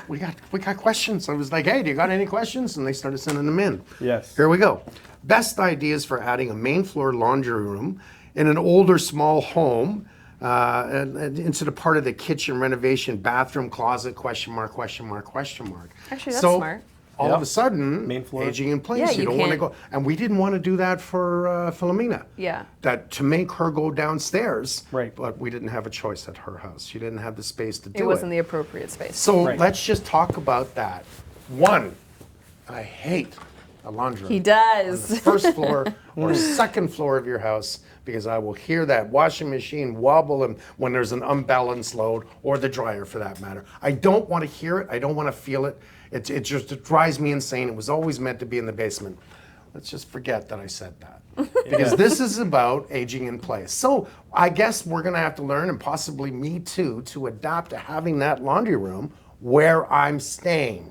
we got questions. I was like, hey, do you got any questions? And they started sending them in. Yes. Here we go. Best ideas for adding a main floor laundry room in an older small home and into the part of the kitchen renovation, bathroom, closet, question mark, question mark, question mark. Actually, that's smart. All of a sudden, Main floor. aging in place, Yeah, you you don't want to can't- go. And we didn't want to do that for Philomena. Yeah. That to make her go downstairs. Right. But we didn't have a choice at her house. She didn't have the space to do it. It wasn't the appropriate space. So Right. let's just talk about that. One, I hate a laundry room He on does. the first floor or second floor of your house, because I will hear that washing machine wobble and when there's an unbalanced load, or the dryer for that matter. I don't want to hear it. I don't want to feel it. It drives me insane. It was always meant to be in the basement. Let's just forget that I said that. Because this is about aging in place. So I guess we're going to have to learn, and possibly me too, to adapt to having that laundry room where I'm staying.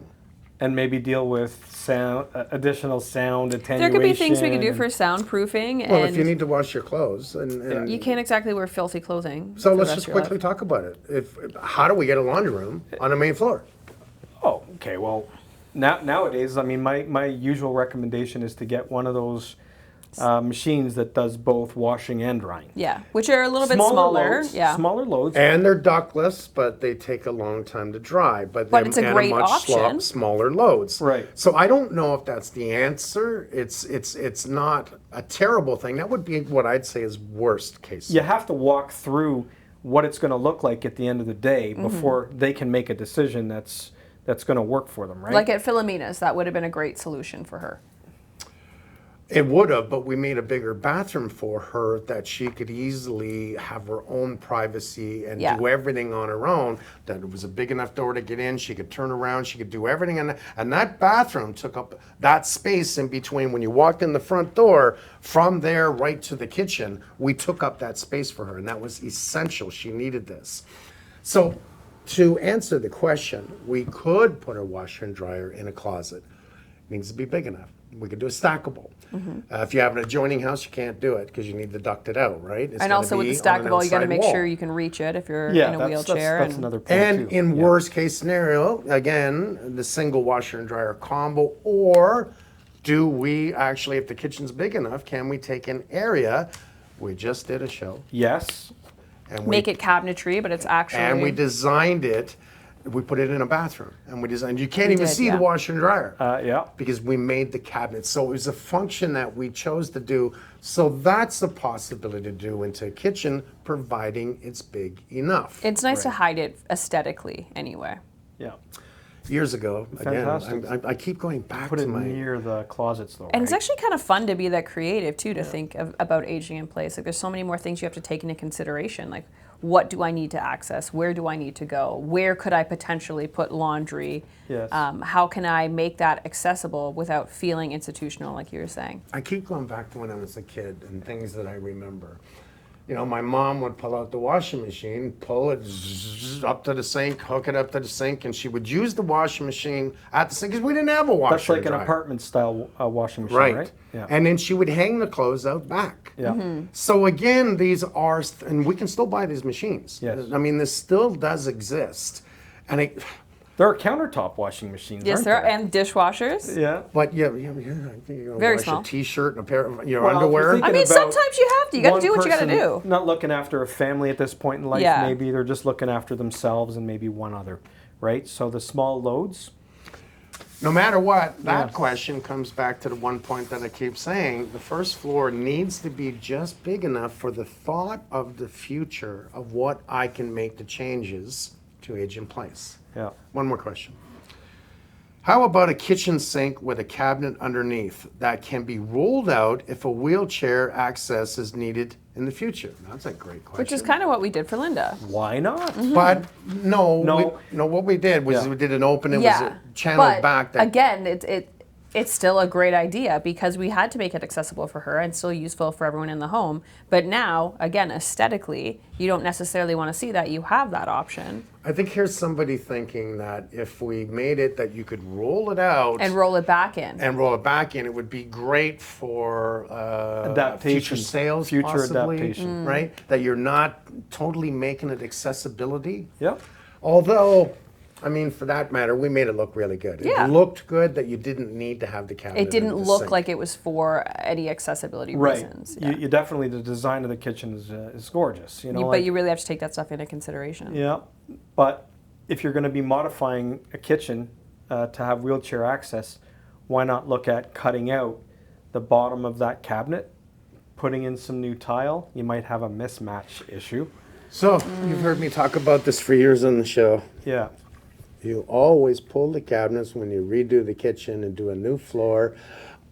And maybe deal with sound, additional sound attenuation. There could be things we could do for soundproofing, Well, and if you need to wash your clothes, and you can't exactly wear filthy clothing. so for the let's rest just of your quickly life. talk about it. How do we get a laundry room on the main floor? Oh, okay. Well, nowadays, I mean, my usual recommendation is to get one of those machines that does both washing and drying. Yeah, which are a little bit smaller. Loads, Yeah. Smaller loads. And they're ductless, but they take a long time to dry. But it's a and great much option. smaller loads. Right. So I don't know if that's the answer. It's not a terrible thing. That would be what I'd say is worst case. You have to walk through what it's going to look like at the end of the day before they can make a decision that's going to work for them, right? Like at Philomena's, that would have been a great solution for her. It would have, but we made a bigger bathroom for her that she could easily have her own privacy and Yeah. do everything on her own. That it was a big enough door to get in. She could turn around. She could do everything. And that bathroom took up that space in between when you walked in the front door. From there right to the kitchen, we took up that space for her. And that was essential. She needed this. So to answer the question, we could put a washer and dryer in a closet. It needs to be big enough. We could do a stackable. If you have an adjoining house, you can't do it because you need to duct it out, right? It's And gonna also with the be on an stackable, you got to outside make wall. sure you can reach it if you're yeah, in a that's wheelchair. that's and another point And too. in Yeah. worst case scenario, again, the single washer and dryer combo, or do we actually, if the kitchen's big enough, can we take an area? We just did a show. Yes. And make it cabinetry, but it's actually And we designed it. We put it in a bathroom, and we designed. You can't We even did, see yeah. the washer and dryer. Yeah. Because we made the cabinet. So it was a function that we chose to do. So that's a possibility to do into a kitchen, providing it's big enough. It's nice to hide it aesthetically anyway. Yeah. Years ago, Fantastic. again, I keep going back Put to it my... near the closets though. And it's right? actually kind of fun to be that creative too, to think about aging in place. Like there's so many more things you have to take into consideration. Like what do I need to access? Where do I need to go? Where could I potentially put laundry? Yes. How can I make that accessible without feeling institutional, like you were saying? I keep going back to when I was a kid and things that I remember. You know, my mom would pull out the washing machine, pull it up to the sink, hook it up to the sink, and she would use the washing machine at the sink because we didn't have a washer That's like and an dryer. apartment style washing machine, right? Right. And then she would hang the clothes out back. Yeah. So again, these are, and we can still buy these machines. Yes. I mean, this still does exist. And There are countertop washing machines, Yes, aren't there are, and dishwashers. Yeah. but you're gonna Very wash small. a t-shirt and a pair of your Well, if you're underwear. thinking I mean, about sometimes you have to. You got to one do what you got to person do. Not looking after a family at this point in life. Yeah. Maybe they're just looking after themselves and maybe one other, right? So the small loads. No matter what, that Yes. question comes back to the one point that I keep saying. The first floor needs to be just big enough for the thought of the future of what I can make the changes to age in place. Yeah. One more question. How about a kitchen sink with a cabinet underneath that can be rolled out if a wheelchair access is needed in the future? That's a great question. Which is kind of what we did for Linda. Why not? But no, No. what we did was Yeah. we did an open, it was Yeah, a channeled but back. That, again, it's still a great idea because we had to make it accessible for her and still useful for everyone in the home. But now, again, aesthetically, you don't necessarily want to see that. You have that option. I think here's somebody thinking that if we made it that you could roll it out And roll it back in. and roll it back in, it would be great for Adaptation. future sales, Future possibly, adaptation. right? That you're not totally making it accessibility. Yeah. Although I mean, for that matter, we made it look really good. Yeah. It looked good that you didn't need to have the cabinet. It didn't and the look sink. like it was for any accessibility Right. reasons. Yeah. You definitely, the design of the kitchen is gorgeous. You know, But like, you really have to take that stuff into consideration. yeah. But if you're going to be modifying a kitchen to have wheelchair access, why not look at cutting out the bottom of that cabinet, putting in some new tile? You might have a mismatch issue. So, you've heard me talk about this for years on the show. Yeah. You always pull the cabinets when you redo the kitchen and do a new floor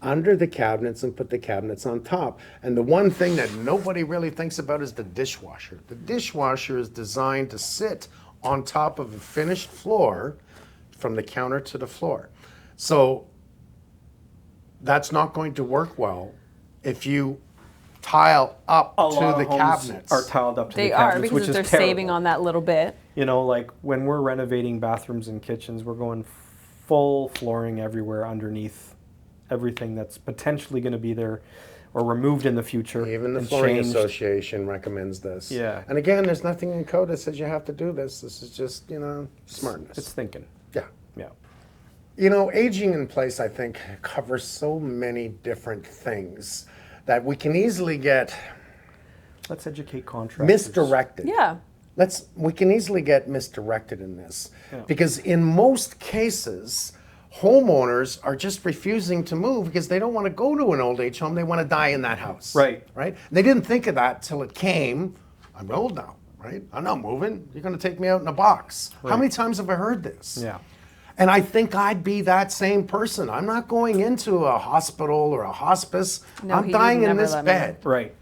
under the cabinets and put the cabinets on top. And the one thing that nobody really thinks about is the dishwasher. The dishwasher is designed to sit on top of a finished floor from the counter to the floor. So that's not going to work well if you tile up A lot to of the homes cabinets. are tiled up to They the are, cabinets, because which they're is terrible. saving on that little bit. You know, like when we're renovating bathrooms and kitchens, we're going full flooring everywhere underneath everything that's potentially going to be there or removed in the future. Even the and Flooring changed. Association recommends this. Yeah. And again, there's nothing in code that says you have to do this. This is just, smartness. It's thinking. Yeah. Yeah. Aging in place, I think, covers so many different things that we can easily get Let's educate contractors. misdirected. Yeah. We can easily get misdirected in this Yeah. because in most cases, homeowners are just refusing to move because they don't want to go to an old age home. They want to die in that house. Right. Right. They didn't think of that till it came. I'm old now. Right. I'm not moving. You're going to take me out in a box. How many times have I heard this? Yeah. And I think I'd be that same person. I'm not going into a hospital or a hospice. No, I'm he dying would in never this let me. bed. Right.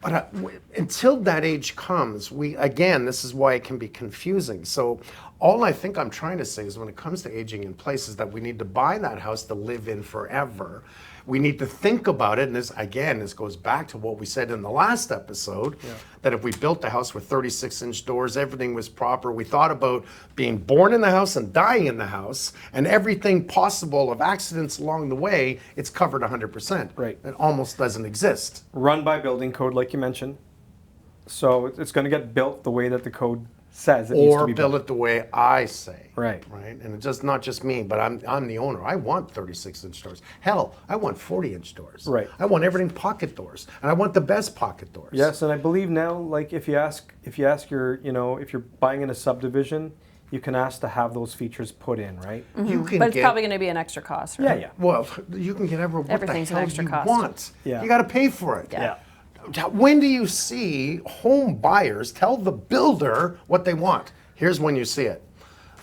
But until that age comes, this is why it can be confusing. So all I think I'm trying to say is when it comes to aging in place is that we need to buy that house to live in forever. We need to think about it. And this goes back to what we said in the last episode, that if we built the house with 36-inch doors, everything was proper. We thought about being born in the house and dying in the house, and everything possible of accidents along the way, it's covered 100%. Right. It almost doesn't exist. Run by building code, like you mentioned. So it's going to get built the way that the code says it needs to Or be build built. it the way I say. Right. Right. And it's just not just me, but I'm the owner. I want 36-inch doors. Hell, I want 40-inch doors. Right. I want everything pocket doors, and I want the best pocket doors. Yes, and I believe now, like if you ask your, if you're buying in a subdivision, you can ask to have those features put in, right? You can But it's get. probably going to be an extra cost, right? Yeah. Well, you can get what Everything's the an hell extra you cost. want. Yeah. You got to pay for it. Yeah. When do you see home buyers tell the builder what they want? Here's when you see it.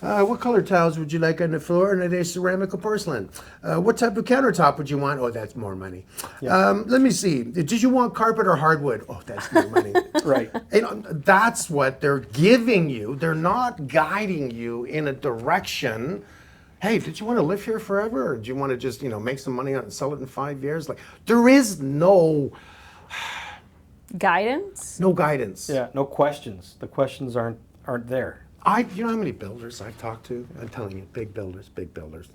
What color tiles would you like on the floor? And are they ceramic or porcelain? What type of countertop would you want? Oh, that's more money. Let me see. Did you want carpet or hardwood? Oh, that's more money. Right. That's what they're giving you. They're not guiding you in a direction. Hey, did you want to live here forever? Or do you want to just, make some money on it and sell it in 5 years? Like, there is no Guidance? guidance. Yeah, no questions. The questions aren't there. You know how many builders I've talked to? I'm telling you, big builders,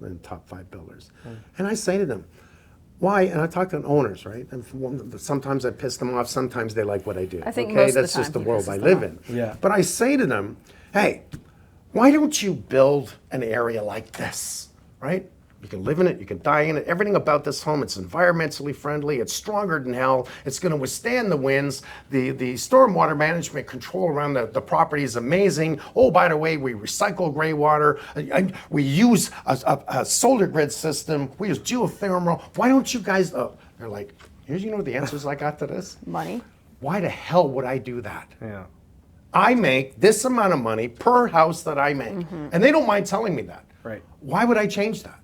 and top 5 builders. And I say to them, why? And I talk to owners, right? And sometimes I piss them off. Sometimes they like what I do. I think okay, most of the that's just the time he world pisses I them live off. in. Yeah. But I say to them, hey, why don't you build an area like this, right? You can live in it, you can die in it. Everything about this home, it's environmentally friendly, it's stronger than hell, it's going to withstand the winds. The stormwater management control around the property is amazing. Oh, by the way, we recycle gray water. We use a solar grid system. We use geothermal. Why don't you guys, they're like, you know the answers I got to this? Money? Why the hell would I do that? Yeah. I make this amount of money per house that I make. And they don't mind telling me that. Right. Why would I change that?